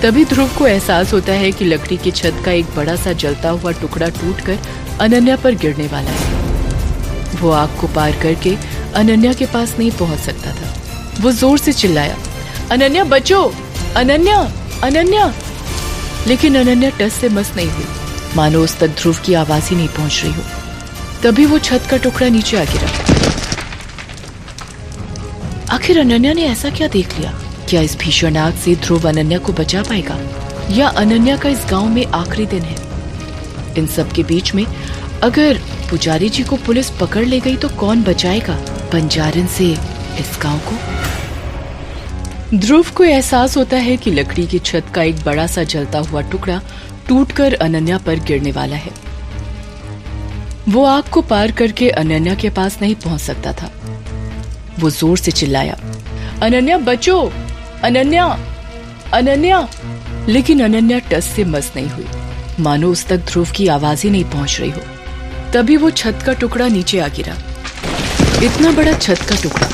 तभी ध्रुव को एहसास होता है कि लकड़ी की छत का एक बड़ा सा जलता हुआ टुकड़ा टूटकर अनन्या पर गिरने वाला है। वो आग को पार करके अनन्या के पास नहीं पहुंच सकता था। वो जोर से चिल्लाया, अनन्या बचो, अनन्या, अनन्या। लेकिन अनन्या टस से मस नहीं हुई, मानो उस तक ध्रुव की आवाज ही नहीं पहुंच रही हो। तभी वो छत का टुकड़ा नीचे आ गिरा। आखिर अनन्या ने ऐसा क्या देख लिया? क्या इस भीषण आग से ध्रुव अनन्या को बचा पाएगा, या अनन्या का इस गांव में आखिरी दिन है? इन सब के बीच में अगर पुजारी जी को पुलिस पकड़ ले गई तो कौन बचाएगा बंजारन से इस गांव को? ध्रुव को एहसास होता है कि लकड़ी की छत का एक बड़ा सा जलता हुआ टुकड़ा टूटकर अनन्या पर गिरने वाला है। वो आग को पार करके अनन्या के पास नहीं पहुंच सकता था। वो जोर से चिल्लाया, अनन्या बचो, अनन्या, अनन्या। लेकिन अनन्या टस से मस नहीं हुई, मानो उस तक ध्रुव की आवाज ही नहीं पहुंच रही हो। तभी वो छत का टुकड़ा नीचे आ गिरा। इतना बड़ा छत का टुकड़ा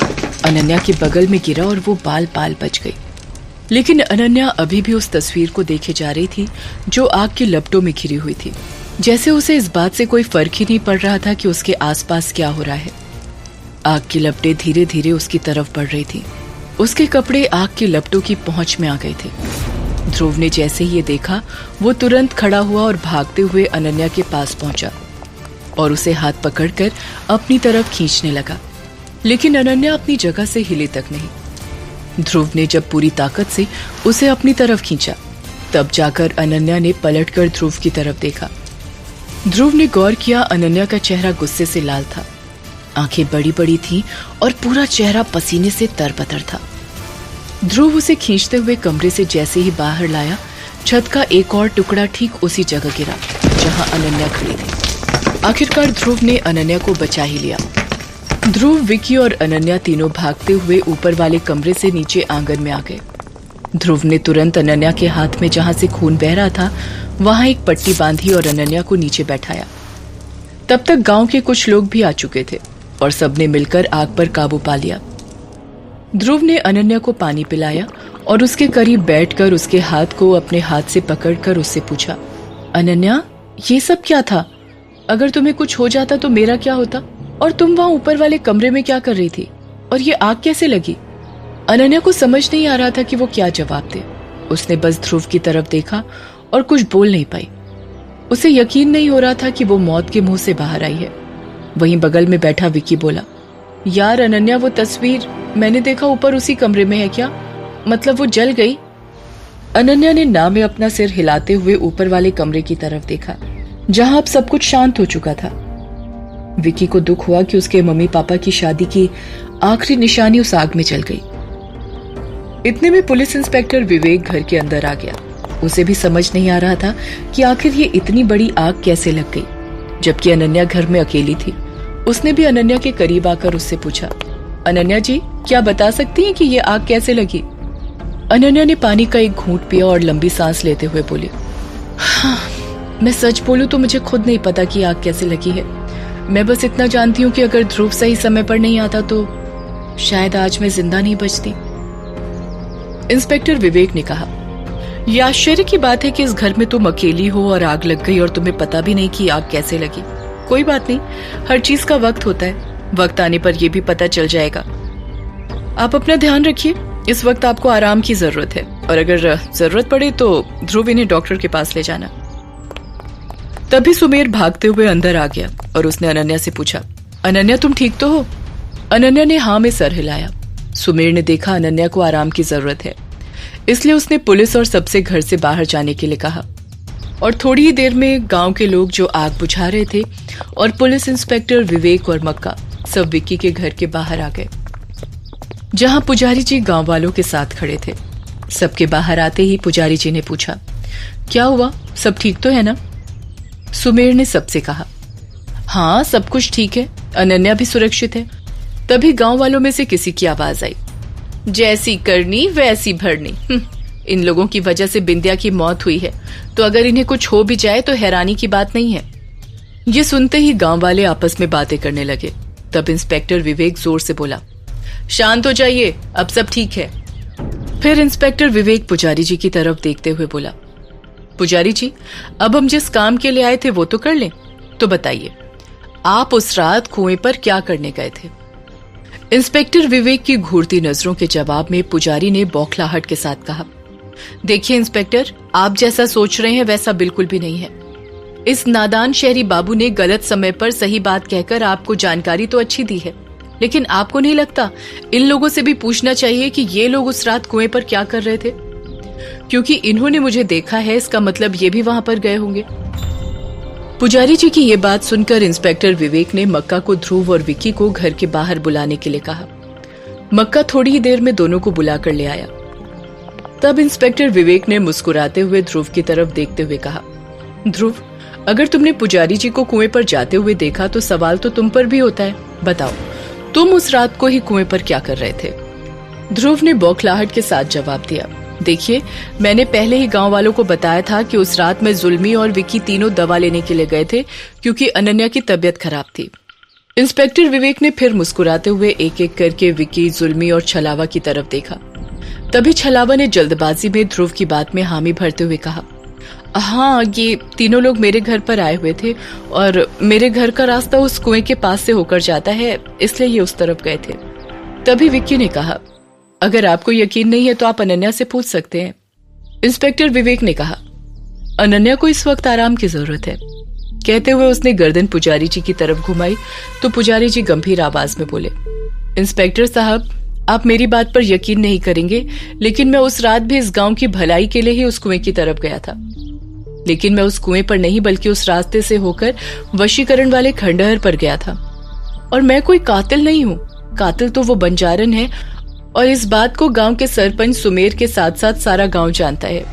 अनन्या के बगल में गिरा और वो बाल बाल बच गई। लेकिन अनन्या अभी भी उस तस्वीर को देखे जा रही थी जो आग की लपटों में घिरी हुई थी, जैसे उसे इस बात से कोई फर्क ही नहीं पड़ रहा था कि उसके आसपास क्या हो रहा है। आग की लपटें धीरे धीरे उसकी तरफ बढ़ रही थी। उसके कपड़े आग की लपटों की पहुंच में आ गए थे। ध्रुव ने जैसे ही ये देखा, वो तुरंत खड़ा हुआ और भागते हुए अनन्या के पास पहुंचा और उसे हाथ पकड़कर अपनी तरफ खींचने लगा। लेकिन अनन्या अपनी जगह से हिले तक नहीं। ध्रुव ने जब पूरी ताकत से उसे अपनी तरफ खींचा, तब जाकर अनन्या ने पलटकर ध्रुव की तरफ देखा। ध्रुव ने गौर किया, अनन्या का चेहरा गुस्से से लाल था, आंखें बड़ी बड़ी थीं और पूरा चेहरा पसीने से तरबतर था। ध्रुव उसे खींचते हुए कमरे से जैसे ही बाहर लाया, छत का एक और टुकड़ा ठीक उसी जगह गिरा जहां अनन्या खड़ी थी। आखिरकार ध्रुव ने अनन्या को बचा ही लिया। ध्रुव, विकी और अनन्या तीनों भागते हुए ऊपर वाले कमरे से नीचे आंगन में आ गए। ध्रुव ने तुरंत अनन्या के हाथ में जहां से खून बह रहा था वहां एक पट्टी बांधी और अनन्या को नीचे बैठाया। तब तक गांव के कुछ लोग भी आ चुके थे और सबने मिलकर आग पर काबू पा लिया। ध्रुव ने अनन्या को पानी पिलाया और उसके करीब बैठकर उसके हाथ को अपने हाथ से पकड़कर उससे पूछा, अनन्या, ये सब क्या था? अगर तुम्हें कुछ हो जाता तो मेरा क्या होता? और तुम वहां ऊपर वाले कमरे में क्या कर रही थी? और ये आग कैसे लगी? अनन्या को समझ नहीं आ रहा था कि वो क्या जवाब दे। उसने बस ध्रुव की तरफ देखा और कुछ बोल नहीं पाई। उसे यकीन नहीं हो रहा था कि वो मौत के मुंह से बाहर आई है। वहीं बगल में बैठा विकी बोला, यार अनन्या, वो तस्वीर मैंने देखा ऊपर उसी कमरे में है क्या? मतलब वो जल गई? अनन्या ने ना में अपना सिर हिलाते हुए ऊपर वाले कमरे की तरफ देखा, जहां अब सब कुछ शांत हो चुका था। विकी को दुख हुआ कि उसके मम्मी पापा की शादी की आखिरी निशानी उस आग में जल गई। इतने में पुलिस इंस्पेक्टर विवेक घर के अंदर आ गया। उसे भी समझ नहीं आ रहा था कि आखिर ये इतनी बड़ी आग कैसे लग गई, जबकि अनन्या घर में अकेली थी। उसने भी अनन्या के करीब आकर उससे पूछा, अनन्या जी, क्या बता सकती हैं कि ये आग कैसे लगी? अनन्या ने पानी का एक घूंट पिया और लंबी सांस लेते हुए बोली, हाँ, मैं सच बोलूं तो मुझे खुद नहीं पता कि आग कैसे लगी है। मैं बस इतना जानती हूँ कि अगर ध्रुव सही समय पर नहीं आता तो शायद आज मैं जिंदा नहीं बचती। इंस्पेक्टर विवेक ने कहा, यह आश्चर्य की बात है कि इस घर में तुम अकेली हो और आग लग गई और तुम्हें पता भी नहीं कि आग कैसे लगी। कोई बात नहीं, हर चीज का वक्त होता है, वक्त आने पर यह भी पता चल जाएगा। आप अपना ध्यान रखिए, इस वक्त आपको आराम की जरूरत है और अगर जरूरत पड़े तो ध्रुव इन्हें डॉक्टर के पास ले जाना। तभी सुमेर भागते हुए अंदर आ गया और उसने अनन्या से पूछा, अनन्या तुम ठीक तो हो? अनन्या ने हाँ में सर हिलाया। सुमेर ने देखा अनन्या को आराम की जरूरत है, इसलिए उसने पुलिस और सबसे घर से बाहर जाने के लिए कहा और थोड़ी ही देर में गांव के लोग जो आग बुझा रहे थे और पुलिस इंस्पेक्टर विवेक और मक्का सब विक्की के घर के बाहर आ गए, जहां पुजारी जी गांव वालों के साथ खड़े थे। सबके बाहर आते ही पुजारी जी ने पूछा, क्या हुआ, सब ठीक तो है ना? सुमेर ने सबसे कहा, हाँ सब कुछ ठीक है, अनन्या भी सुरक्षित है। तभी गांव वालों में से किसी की आवाज आई, जैसी करनी वैसी भरनी। इन लोगों की वजह से बिंदिया की मौत हुई है, तो अगर इन्हें कुछ हो भी जाए तो हैरानी की बात नहीं है। ये सुनते ही गांव वाले आपस में बातें करने लगे। तब इंस्पेक्टर विवेक जोर से बोला, शांत हो जाइए, अब सब ठीक है। फिर इंस्पेक्टर विवेक पुजारी जी की तरफ देखते हुए बोला, पुजारी जी, अब हम जिस काम के लिए आए थे वो तो कर लें। तो बताइए, आप उस रात कुएं पर क्या करने गए थे? इंस्पेक्टर विवेक की घूरती नजरों के जवाब में पुजारी ने बौखलाहट के साथ कहा, देखिए इंस्पेक्टर, आप जैसा सोच रहे हैं वैसा बिल्कुल भी नहीं है। इस नादान शहरी बाबू ने गलत समय पर सही बात कहकर आपको जानकारी तो अच्छी दी है, लेकिन आपको नहीं लगता इन लोगों से भी पूछना चाहिए कि ये लोग उस रात कुएं पर क्या कर रहे थे? क्योंकि इन्होंने मुझे देखा है, इसका मतलब ये भी वहां पर गए होंगे। पुजारी जी की ये बात सुनकर इंस्पेक्टर विवेक ने मक्का को ध्रुव और विक्की को घर के बाहर बुलाने के लिए कहा। मक्का थोड़ी ही देर में दोनों को बुलाकर ले आया। तब इंस्पेक्टर विवेक ने मुस्कुराते हुए ध्रुव की तरफ देखते हुए कहा, ध्रुव, अगर तुमने पुजारी जी को कुएं पर जाते हुए देखा तो सवाल तो तुम पर भी होता है। बताओ, तुम उस रात को ही कुएं पर क्या कर रहे थे? ध्रुव ने बौखलाहट के साथ जवाब दिया, देखिए, मैंने पहले ही गांव वालों को बताया था कि उस रात में जुल्मी और विक्की तीनों दवा लेने के लिए गए थे क्योंकि अनन्या की तबीयत खराब थी। इंस्पेक्टर विवेक ने फिर मुस्कुराते हुए एक एक करके विक्की, जुल्मी और छलावा की तरफ देखा। तभी छलावा ने जल्दबाजी में ध्रुव की बात में हामी भरते हुए कहा, हाँ, ये तीनों लोग मेरे घर पर आए हुए थे और मेरे घर का रास्ता उस कुएं के पास से होकर जाता है, इसलिए ये उस तरफ गए थे। तभी विक्की ने कहा, अगर आपको यकीन नहीं है तो आप अनन्या से पूछ सकते हैं। इंस्पेक्टर विवेक ने कहा, अनन्या को इस वक्त आराम की जरूरत है। कहते हुए उसने गर्दन पुजारी जी की तरफ घुमाई तो पुजारी जी गंभीर आवाज में बोले, इंस्पेक्टर साहब, आप मेरी बात पर यकीन नहीं करेंगे, लेकिन मैं उस रात भी इस गांव की भलाई के लिए ही उस कुएं की तरफ गया था। लेकिन मैं उस कुएं पर नहीं बल्कि उस रास्ते से होकर वशीकरण वाले खंडहर पर गया था। और मैं कोई कातिल नहीं हूँ, कातिल तो वो बंजारन है, और इस बात को गांव के सरपंच सुमेर के साथ साथ सारा गांव जानता है।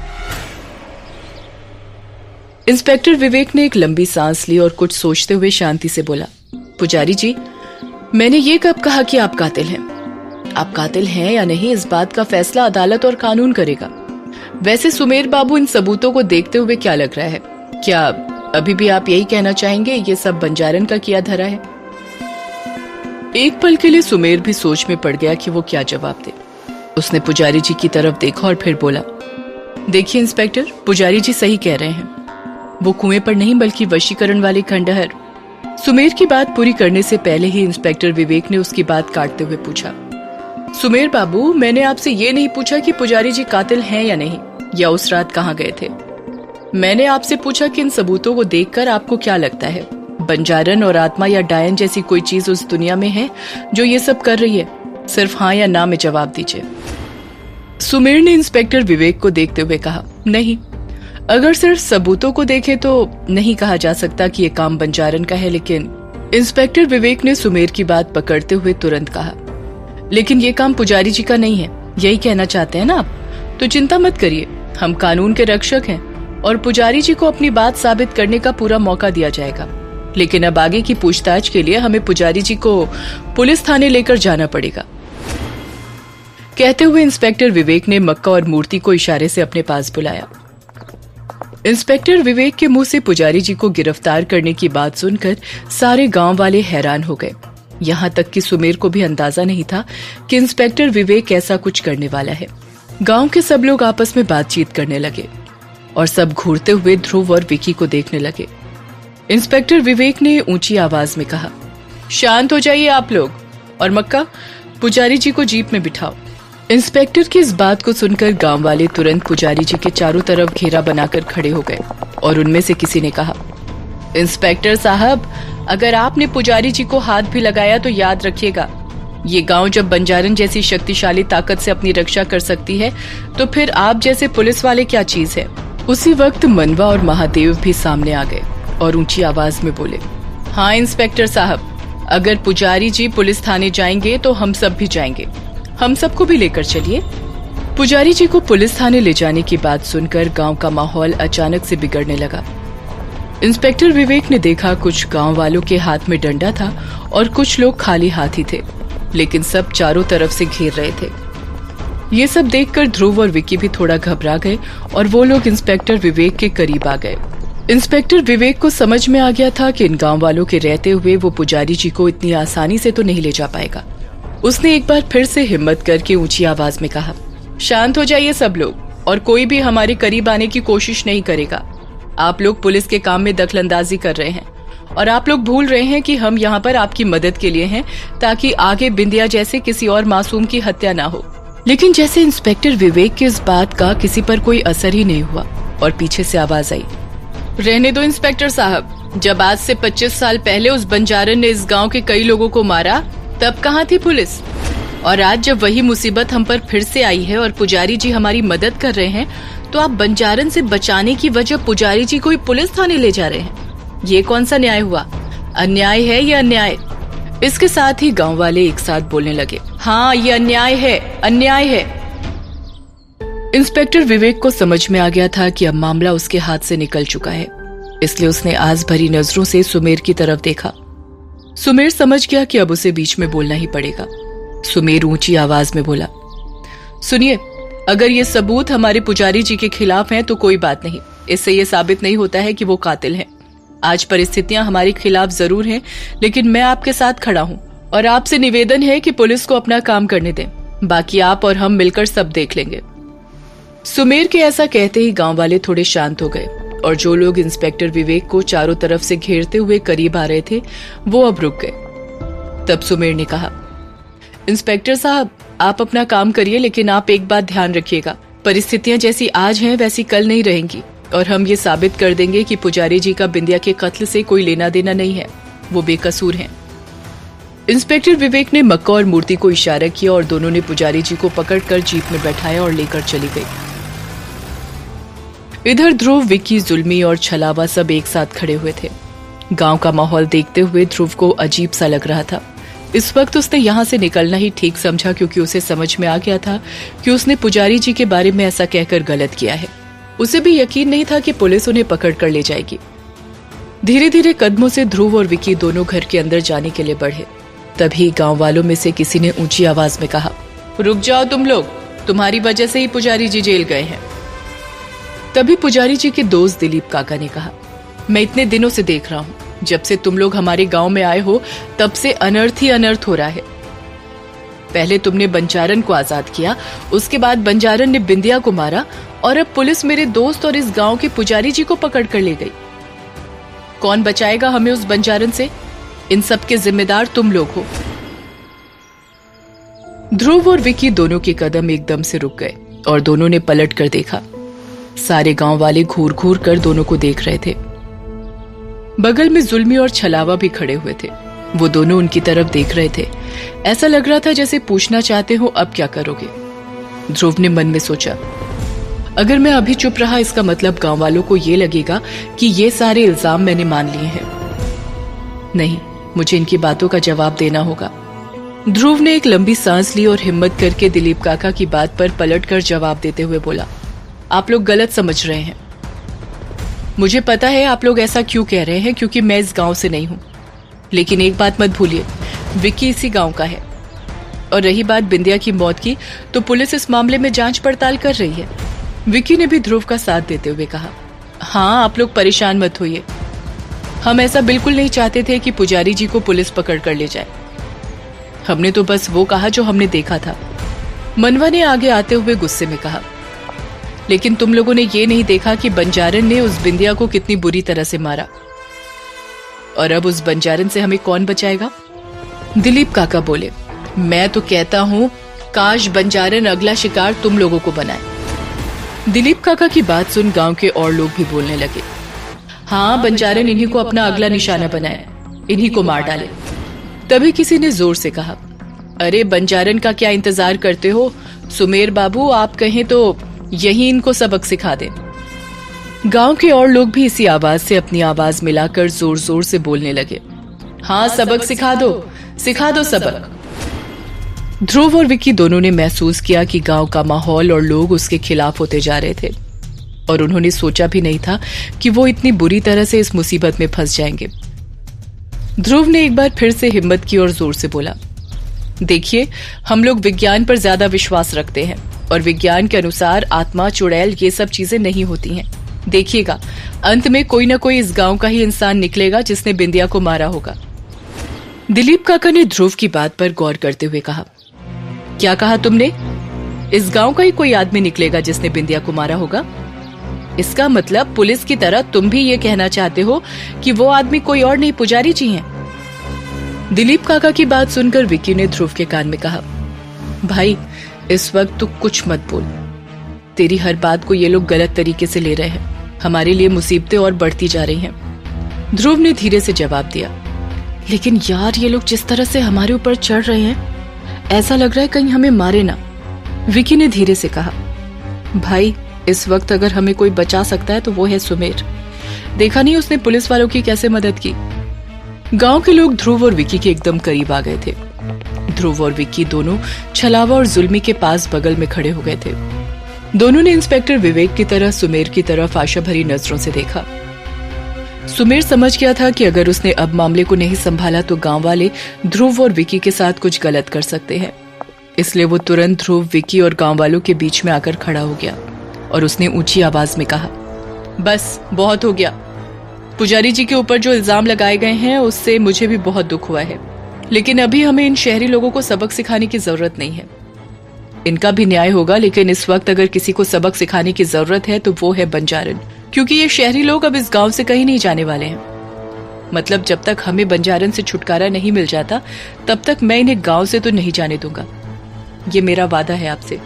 इंस्पेक्टर विवेक ने एक लंबी सांस ली और कुछ सोचते हुए शांति से बोला, पुजारी जी, मैंने ये कब कहा कि आप कातिल हैं? आप कातिल हैं या नहीं, इस बात का फैसला अदालत और कानून करेगा। वैसे सुमेर बाबू, इन सबूतों को देखते हुए क्या लग रहा है? क्या अभी भी आप यही कहना चाहेंगे ये सब बंजारन का किया धरा है? एक पल के लिए सुमेर भी सोच में पड़ गया कि वो क्या जवाब दे। उसने पुजारी जी की तरफ देखा और फिर बोला, देखिए इंस्पेक्टर, पुजारी जी सही कह रहे हैं, वो कुएं पर नहीं बल्कि वशीकरण वाले खंडहर। सुमेर की बात पूरी करने से पहले ही इंस्पेक्टर विवेक ने उसकी बात काटते हुए पूछा, सुमेर बाबू, मैंने आपसे ये नहीं पूछा कि पुजारी जी कातिल हैं या नहीं, या उस रात कहाँ गए थे। मैंने आपसे पूछा कि इन सबूतों को देखकर आपको क्या लगता है, बंजारन और आत्मा या डायन जैसी कोई चीज उस दुनिया में है जो ये सब कर रही है? सिर्फ हाँ या ना में जवाब दीजिए। सुमेर ने इंस्पेक्टर विवेक को देखते हुए कहा, नहीं, अगर सिर्फ सबूतों को देखे तो नहीं कहा जा सकता कि ये काम बंजारन का है। लेकिन इंस्पेक्टर विवेक ने सुमेर की बात पकड़ते हुए तुरंत कहा, लेकिन ये काम पुजारी जी का नहीं है, यही कहना चाहते हैं ना आप? तो चिंता मत करिए, हम कानून के रक्षक हैं और पुजारी जी को अपनी बात साबित करने का पूरा मौका दिया जाएगा। लेकिन अब आगे की पूछताछ के लिए हमें पुजारी जी को पुलिस थाने लेकर जाना पड़ेगा। कहते हुए इंस्पेक्टर विवेक ने मक्का और मूर्ति को इशारे से अपने पास बुलाया। इंस्पेक्टर विवेक के मुंह से पुजारी जी को गिरफ्तार करने की बात सुनकर सारे गांव वाले हैरान हो गए। यहाँ तक कि सुमेर को भी अंदाजा नहीं था कि इंस्पेक्टर विवेक ऐसा कुछ करने वाला है। गांव के सब लोग आपस में बातचीत करने लगे और सब घूरते हुए ध्रुव और विकी को देखने लगे। इंस्पेक्टर विवेक ने ऊंची आवाज में कहा, शांत हो जाइए आप लोग, और मक्का, पुजारी जी को जीप में बिठाओ। इंस्पेक्टर की इस बात को सुनकर गांव वाले तुरंत पुजारी जी के चारों तरफ घेरा बनाकर खड़े हो गए और उनमें से किसी ने कहा, इंस्पेक्टर साहब, अगर आपने पुजारी जी को हाथ भी लगाया तो याद रखिएगा, ये गांव जब बंजारन जैसी शक्तिशाली ताकत से अपनी रक्षा कर सकती है तो फिर आप जैसे पुलिस वाले क्या चीज है। उसी वक्त मनवा और महादेव भी सामने आ गए और ऊंची आवाज में बोले, हाँ इंस्पेक्टर साहब, अगर पुजारी जी पुलिस थाने जाएंगे तो हम सब भी जाएंगे, हम सबको भी लेकर चलिए। पुजारी जी को पुलिस थाने ले जाने की बात सुनकर गांव का माहौल अचानक से बिगड़ने लगा। इंस्पेक्टर विवेक ने देखा कुछ गांव वालों के हाथ में डंडा था और कुछ लोग खाली हाथ ही थे, लेकिन सब चारों तरफ से घेर रहे थे। ये सब देखकर ध्रुव और विकी भी थोड़ा घबरा गए और वो लोग इंस्पेक्टर विवेक के करीब आ गए। इंस्पेक्टर विवेक को समझ में आ गया था कि इन गांव वालों के रहते हुए वो पुजारी जी को इतनी आसानी से तो नहीं ले जा पाएगा। उसने एक बार फिर से हिम्मत करके ऊंची आवाज में कहा, शांत हो जाइए सब लोग, और कोई भी हमारे करीब आने की कोशिश नहीं करेगा। आप लोग पुलिस के काम में दखलंदाजी कर रहे हैं और आप लोग भूल रहे हैं कि हम यहाँ पर आपकी मदद के लिए हैं, ताकि आगे बिंदिया जैसे किसी और मासूम की हत्या ना हो। लेकिन जैसे इंस्पेक्टर विवेक के इस बात का किसी पर कोई असर ही नहीं हुआ और पीछे से आवाज आई, रहने दो इंस्पेक्टर साहब, जब आज से 25 साल पहले उस बंजारन ने इस गांव के कई लोगों को मारा, तब कहाँ थी पुलिस? और आज जब वही मुसीबत हम पर फिर से आई है और पुजारी जी हमारी मदद कर रहे हैं, तो आप बंजारन से बचाने की वजह पुजारी जी को ही पुलिस थाने ले जा रहे हैं। ये कौन सा न्याय हुआ? अन्याय है ये, अन्याय। इसके साथ ही गांव वाले एक साथ बोलने लगे, हाँ ये अन्याय है, अन्याय है। इंस्पेक्टर विवेक को समझ में आ गया था कि अब मामला उसके हाथ से निकल चुका है, इसलिए उसने आस भरी नजरों से सुमेर की तरफ देखा। सुमेर समझ गया कि अब उसे बीच में बोलना ही पड़ेगा। सुमेर ऊंची आवाज में बोला, सुनिए, अगर ये सबूत हमारे पुजारी जी के खिलाफ हैं तो कोई बात नहीं, इससे ये साबित नहीं होता है कि वो कातिल हैं। आज परिस्थितियां हमारे खिलाफ जरूर हैं, लेकिन मैं आपके साथ खड़ा हूं और आपसे निवेदन है कि पुलिस को अपना काम करने दें, बाकी आप और हम मिलकर सब देख लेंगे। सुमेर के ऐसा कहते ही गांव वाले थोड़े शांत हो गए और जो लोग इंस्पेक्टर विवेक को चारों तरफ से घेरते हुए करीब आ रहे थे वो अब रुक गए। तब सुमेर ने कहा, इंस्पेक्टर साहब, आप अपना काम करिए, लेकिन आप एक बात ध्यान रखिएगा, परिस्थितियां जैसी आज हैं वैसी कल नहीं रहेंगी और हम ये साबित कर देंगे कि पुजारी जी का बिंदिया के कत्ल से कोई लेना देना नहीं है, वो बेकसूर हैं। इंस्पेक्टर विवेक ने मक्का और मूर्ति को इशारा किया और दोनों ने पुजारी जी को पकड़कर जीप में बैठाया और लेकर चली गई। इधर ध्रुव, विक्की, जुल्मी और छलावा सब एक साथ खड़े हुए थे। गांव का माहौल देखते हुए ध्रुव को अजीब सा लग रहा था। इस वक्त उसने यहाँ से निकलना ही ठीक समझा, क्योंकि उसे समझ में आ गया था कि उसने पुजारी जी के बारे में ऐसा कहकर गलत किया है। उसे भी यकीन नहीं था कि पुलिस उन्हें पकड़ कर ले जाएगी। धीरे धीरे कदमों से ध्रुव और विक्की दोनों घर के अंदर जाने के लिए बढ़े। तभी गांव वालों में से किसी ने ऊंची आवाज में कहा, रुक जाओ तुम लोग, तुम्हारी वजह से ही पुजारी जी जेल गए हैं। तभी पुजारी जी के दोस्त दिलीप काका ने कहा, मैं इतने दिनों से देख रहा हूँ, जब से तुम लोग हमारे गांव में आए हो तब से अनर्थ ही अनर्थ हो रहा है। पहले तुमने बंजारन को आजाद किया, उसके बाद बंजारन ने बिंदिया को मारा और अब पुलिस मेरे दोस्त और इस गांव के पुजारी जी को पकड़ कर ले गई। कौन बचाएगा हमें उस बंजारन से? इन सब के जिम्मेदार तुम लोग हो। ध्रुव और विक्की दोनों के कदम एकदम से रुक गए और दोनों ने पलट कर देखा। सारे गांव वाले घूर घूर कर दोनों को देख रहे थे। बगल में जुल्मी और छलावा भी खड़े हुए थे। वो दोनों उनकी तरफ देख रहे थे। ऐसा लग रहा था जैसे पूछना चाहते हो, अब क्या करोगे? ध्रुव ने मन में सोचा, अगर मैं अभी चुप रहा इसका मतलब गांव वालों को ये लगेगा कि ये सारे इल्जाम मैंने मान लिए हैं। नहीं, मुझे इनकी बातों का जवाब देना होगा। ध्रुव ने एक लंबी सांस ली और हिम्मत करके दिलीप काका की बात पर पलटकर जवाब देते हुए बोला, आप लोग गलत समझ रहे हैं। मुझे पता है आप लोग ऐसा क्यों कह रहे हैं, क्योंकि मैं इस गांव से नहीं हूं। लेकिन एक बात मत भूलिए, विक्की इसी गांव का है। और रही बात बिंदिया की मौत की, तो पुलिस इस मामले में जांच पड़ताल कर रही है। विक्की ने भी ध्रुव का साथ देते हुए कहा, हाँ, आप लोग परेशान मत होइए। हम ऐसा बिल्कुल नहीं चाहते थे कि पुजारी जी को पुलिस पकड़ कर ले जाए। हमने तो बस वो कहा जो हमने देखा था। मनवा ने आगे आते हुए गुस्से में कहा, लेकिन तुम लोगों ने ये नहीं देखा कि बंजारन ने उस बिंदिया को कितनी बुरी तरह से मारा। और अब उस बंजारन से हमें कौन बचाएगा? दिलीप काका बोले, मैं तो कहता हूँ काश बंजारन अगला शिकार तुम लोगों को बनाए। दिलीप काका की बात सुन गांव के और लोग भी बोलने लगे, हाँ, बंजारन इन्हीं को अपना अगला निशाना बनाए, इन्हीं को मार डाले। तभी किसी ने जोर से कहा, अरे बंजारन का क्या इंतजार करते हो? सुमेर बाबू, आप कहें तो यही इनको सबक सिखा दें। गांव के और लोग भी इसी आवाज से अपनी आवाज मिलाकर जोर जोर से बोलने लगे, हाँ, सबक सिखा दो सबक। ध्रुव और विक्की दोनों ने महसूस किया कि गांव का माहौल और लोग उसके खिलाफ होते जा रहे थे और उन्होंने सोचा भी नहीं था कि वो इतनी बुरी तरह से इस मुसीबत में फंस जाएंगे। ध्रुव ने एक बार फिर से हिम्मत की और जोर से बोला, देखिए, हम लोग विज्ञान पर ज्यादा विश्वास रखते हैं और विज्ञान के अनुसार आत्मा, चुड़ैल, ये सब चीजें नहीं होती हैं। देखिएगा, अंत में कोई ना कोई इस गांव का ही इंसान निकलेगा जिसने बिंदिया को मारा होगा। दिलीप काका ने ध्रुव की बात पर गौर करते हुए कहा, क्या कहा तुमने? इस गांव का ही कोई आदमी निकलेगा जिसने बिंदिया को मारा होगा। इसका मतलब पुलिस की तरह तुम भी ये कहना चाहते हो कि वो आदमी कोई और नहीं, पुजारी जी हैं। दिलीप काका की बात सुनकर विक्की ने ध्रुव के कान में कहा, भाई इस वक्त तू कुछ मत बोल। तेरी हर बात को ये लोग गलत तरीके से ले रहे हैं। हमारे लिए मुसीबतें और बढ़ती जा रही हैं। ध्रुव ने धीरे से जवाब दिया, लेकिन यार ये लोग जिस तरह से हमारे ऊपर चढ़ रहे हैं, ऐसा लग रहा है कहीं हमें मारे ना। विकी ने धीरे से कहा, भाई इस वक्त अगर हमें कोई बचा सकता है तो वो है सुमेर। देखा नहीं उसने पुलिस वालों की कैसे मदद की। गांव के लोग ध्रुव और विकी के एकदम करीब आ गए थे। ध्रुव और विक्की दोनों छलावा और जुल्मी के पास बगल में खड़े हो गए थे। दोनों ने इंस्पेक्टर विवेक की तरह सुमेर की तरफ आशा भरी नजरों से देखा। सुमेर समझ गया था कि अगर उसने अब मामले को नहीं संभाला तो गांव वाले ध्रुव और विकी के साथ कुछ गलत कर सकते हैं। इसलिए वो तुरंत ध्रुव, विकी और गांव वालों के बीच में आकर खड़ा हो गया और उसने ऊंची आवाज में कहा, बस बहुत हो गया। पुजारी जी के ऊपर जो इल्जाम लगाए गए हैं उससे मुझे भी बहुत दुख हुआ है, लेकिन अभी हमें इन शहरी लोगों को सबक सिखाने की जरूरत नहीं है। इनका भी न्याय होगा, लेकिन इस वक्त अगर किसी को सबक सिखाने की जरूरत है तो वो है बंजारन, क्योंकि ये शहरी लोग अब इस गांव से कहीं नहीं जाने वाले हैं। मतलब जब तक हमें बंजारन से छुटकारा नहीं मिल जाता तब तक मैं इन्हें गांव से तो नहीं जाने दूंगा। ये मेरा वादा है आपसे।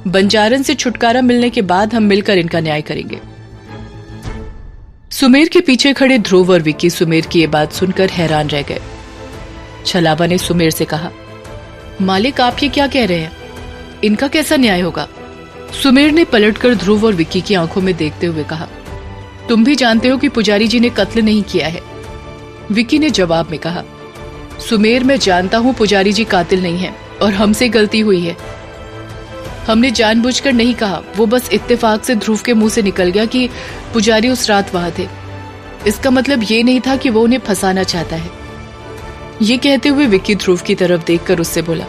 बंजारन से छुटकारा मिलने के बाद हम मिलकर इनका न्याय करेंगे। सुमेर के पीछे खड़े ध्रुव और विक्की सुमेर की ये बात सुनकर हैरान रह गए। छलावा ने सुमेर से कहा, मालिक आप ये क्या कह रहे हैं? इनका कैसा न्याय होगा? सुमेर ने पलटकर ध्रुव और विक्की की आंखों में देखते हुए कहा, तुम भी जानते हो कि पुजारी जी ने कत्ल नहीं किया है। विक्की ने जवाब में कहा, सुमेर मैं जानता हूं पुजारी जी कातिल नहीं है और हमसे गलती हुई है। हमने जानबूझकर नहीं कहा, वो बस इत्तेफाक से ध्रुव के मुंह से निकल गया कि पुजारी उस रात वहां थे। इसका मतलब ये नहीं था कि वो उन्हें फंसाना चाहता है। ये कहते हुए विक्की ध्रुव की तरफ देखकर उससे बोला,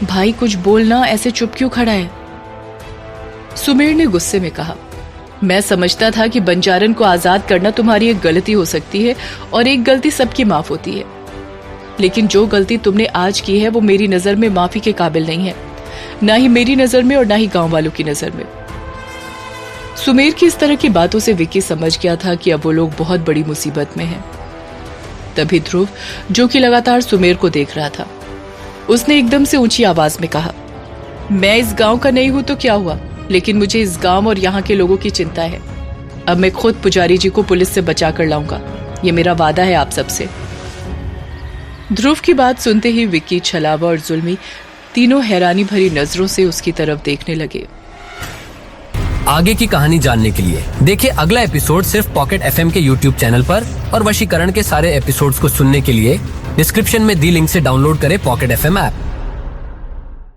भाई कुछ बोलना, ऐसे चुप क्यों खड़ा है? सुमेर ने गुस्से में कहा, मैं समझता था कि बंजारन को आजाद करना तुम्हारी एक गलती हो सकती है और एक गलती सबकी माफ होती है, लेकिन जो गलती तुमने आज की है वो मेरी नजर में माफी के काबिल नहीं है, ना ही मेरी नजर में और ना ही गांव वालों की नजर में। सुमेर की इस तरह की बातों से विक्की समझ गया था कि अब वो लोग बहुत बड़ी मुसीबत में हैं। तभी ध्रुव, जो कि लगातार सुमेर को देख रहा था, उसने एकदम से ऊंची आवाज में कहा, मैं इस गांव का नहीं हूं तो क्या हुआ, लेकिन मुझे इस गांव और यहाँ के लोगों की चिंता है। अब मैं खुद पुजारी जी को पुलिस से बचा कर लाऊंगा, ये मेरा वादा है आप सबसे। ध्रुव की बात सुनते ही विक्की, छलावा और जुल्मी तीनों हैरानी भरी नजरों से उसकी तरफ देखने लगे। आगे की कहानी जानने के लिए देखिए अगला एपिसोड सिर्फ पॉकेट एफएम के यूट्यूब चैनल पर, और वशीकरण के सारे एपिसोड्स को सुनने के लिए डिस्क्रिप्शन में दी लिंक से डाउनलोड करें पॉकेट एफएम ऐप।